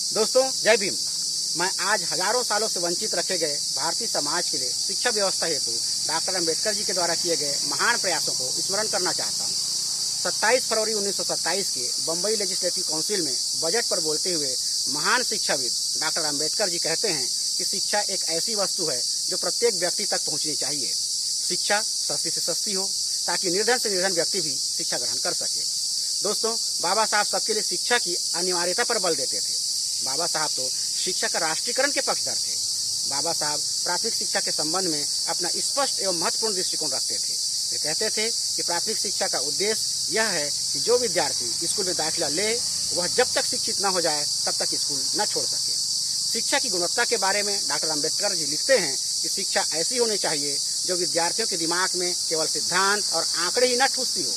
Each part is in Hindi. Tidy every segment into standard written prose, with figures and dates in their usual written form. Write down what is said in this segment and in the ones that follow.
दोस्तों, जय भीम। मैं आज हजारों सालों से वंचित रखे गए भारतीय समाज के लिए शिक्षा व्यवस्था हेतु डॉक्टर अम्बेडकर जी के द्वारा किए गए महान प्रयासों को स्मरण करना चाहता हूँ। 27 फरवरी 1927 के बम्बई लेजिस्लेटिव काउंसिल में बजट पर बोलते हुए महान शिक्षाविद डॉक्टर अम्बेडकर जी कहते हैं कि शिक्षा एक ऐसी वस्तु है जो प्रत्येक व्यक्ति तक पहुँचनी चाहिए। शिक्षा सस्ती से सस्ती हो ताकि निर्धन से निर्धन व्यक्ति भी शिक्षा ग्रहण कर सके। दोस्तों, बाबा साहब सबके लिए शिक्षा की अनिवार्यता पर बल देते थे। बाबा साहब तो शिक्षा का राष्ट्रीयकरण के पक्षधर थे। बाबा साहब प्राथमिक शिक्षा के संबंध में अपना स्पष्ट एवं महत्वपूर्ण दृष्टिकोण रखते थे। वे कहते थे कि प्राथमिक शिक्षा का उद्देश्य यह है कि जो विद्यार्थी स्कूल में दाखिला ले वह जब तक शिक्षित न हो जाए तब तक स्कूल न छोड़ सके। शिक्षा की गुणवत्ता के बारे में डॉक्टर अम्बेडकर जी लिखते हैं कि शिक्षा ऐसी होनी चाहिए जो विद्यार्थियों के दिमाग में केवल सिद्धांत और आंकड़े ही न ठूसती हो,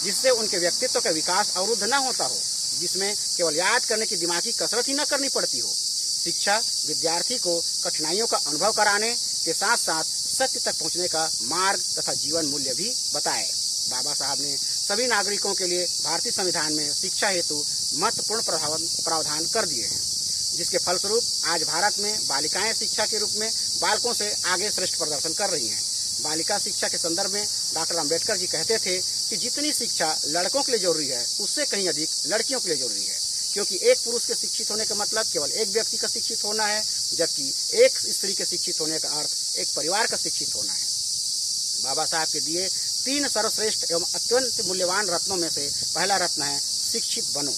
जिससे उनके व्यक्तित्व का विकास अवरुद्ध न होता हो, जिसमें केवल याद करने की दिमागी कसरत ही न करनी पड़ती हो। शिक्षा विद्यार्थी को कठिनाइयों का अनुभव कराने के साथ साथ सत्य तक पहुंचने का मार्ग तथा जीवन मूल्य भी बताए। बाबा साहब ने सभी नागरिकों के लिए भारतीय संविधान में शिक्षा हेतु महत्वपूर्ण प्रावधान कर दिए हैं, जिसके फलस्वरूप आज भारत में बालिकाएं शिक्षा के रूप में बालकों से आगे श्रेष्ठ प्रदर्शन कर रही हैं। बालिका शिक्षा के संदर्भ में डॉक्टर अम्बेडकर जी कहते थे कि जितनी शिक्षा लड़कों के लिए जरूरी है उससे कहीं अधिक लड़कियों के लिए जरूरी है, क्योंकि एक पुरुष के शिक्षित होने का मतलब केवल एक व्यक्ति का शिक्षित होना है, जबकि एक स्त्री के शिक्षित होने का अर्थ एक परिवार का शिक्षित होना है। बाबा साहब के दिए 3 सर्वश्रेष्ठ एवं अत्यंत मूल्यवान रत्नों में से पहला रत्न है शिक्षित बनो।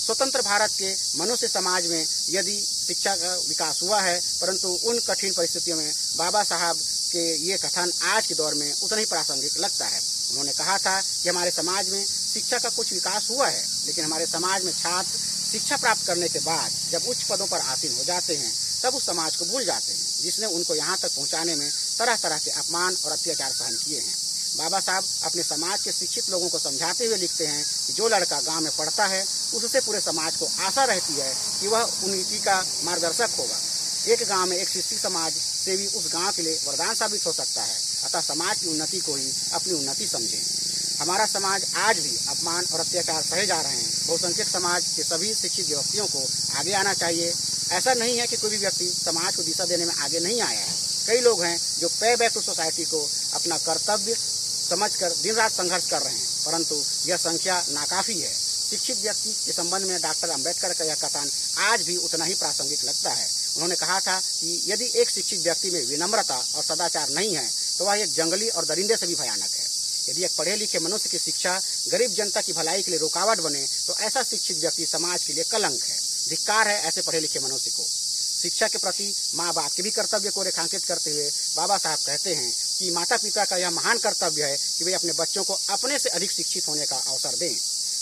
स्वतंत्र भारत के मनुष्य समाज में यदि शिक्षा का विकास हुआ है, परंतु उन कठिन परिस्थितियों में बाबा साहब के ये कथन आज के दौर में उतना ही प्रासंगिक लगता है। उन्होंने कहा था कि हमारे समाज में शिक्षा का कुछ विकास हुआ है, लेकिन हमारे समाज में छात्र शिक्षा प्राप्त करने के बाद जब उच्च पदों पर आसीन हो जाते हैं तब उस समाज को भूल जाते हैं जिसने उनको यहाँ तक पहुँचाने में तरह तरह के अपमान और अत्याचार सहन किए हैं। बाबा साहब अपने समाज के शिक्षित लोगों को समझाते हुए लिखते हैं कि जो लड़का गांव में पढ़ता है उससे पूरे समाज को आशा रहती है कि वह उन्नति का मार्गदर्शक होगा। एक गांव में एक शिक्षित समाज से भी उस गांव के लिए वरदान साबित हो सकता है। अतः समाज की उन्नति को ही अपनी उन्नति समझें। हमारा समाज आज भी अपमान और अत्याचार सहे जा रहे हैं। बहुसंख्यक समाज के सभी शिक्षित व्यक्तियों को आगे आना चाहिए। ऐसा नहीं है कि कोई भी व्यक्ति समाज को दिशा देने में आगे नहीं आया है। कई लोग हैं जो पे बैक टू सोसाइटी को अपना कर्तव्य समझकर दिन रात संघर्ष कर रहे हैं, परंतु यह संख्या नाकाफी है। शिक्षित व्यक्ति के संबंध में डॉक्टर अम्बेडकर का यह कथन आज भी उतना ही प्रासंगिक लगता है। उन्होंने कहा था कि यदि एक शिक्षित व्यक्ति में विनम्रता और सदाचार नहीं है तो वह एक जंगली और दरिंदे से भी भयानक है। यदि एक पढ़े लिखे मनुष्य की शिक्षा गरीब जनता की भलाई के लिए रुकावट बने तो ऐसा शिक्षित व्यक्ति समाज के लिए कलंक है। धिक्कार है ऐसे पढ़े लिखे मनुष्य को। शिक्षा के प्रति माँ बाप के भी कर्तव्य को रेखांकित करते हुए बाबा साहब कहते हैं कि माता पिता का यह महान कर्तव्य है कि वे अपने बच्चों को अपने से अधिक शिक्षित होने का अवसर दें।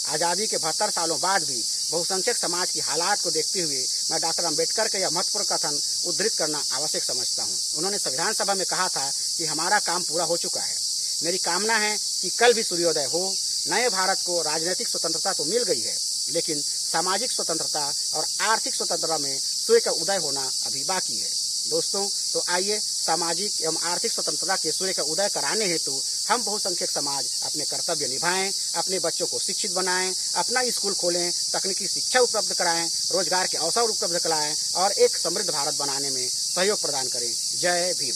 आज़ादी के 72 सालों बाद भी बहुसंख्यक समाज की हालात को देखते हुए मैं डॉक्टर अम्बेडकर का यह महत्वपूर्ण कथन उद्धृत करना आवश्यक समझता हूँ। उन्होंने संविधान सभा में कहा था कि हमारा काम पूरा हो चुका है। मेरी कामना है कि कल भी सूर्योदय हो। नए भारत को राजनीतिक स्वतंत्रता तो मिल गई है, लेकिन सामाजिक स्वतंत्रता और आर्थिक स्वतंत्रता में सूर्य का उदय होना अभी बाकी है। दोस्तों, तो आइए सामाजिक एवं आर्थिक स्वतंत्रता के सूर्य का उदय कराने हेतु हम बहुसंख्यक समाज अपने कर्तव्य निभाएं, अपने बच्चों को शिक्षित बनाएं, अपना स्कूल खोलें, तकनीकी शिक्षा उपलब्ध कराएं, रोजगार के अवसर उपलब्ध कराएं और एक समृद्ध भारत बनाने में सहयोग प्रदान करें। जय भीम।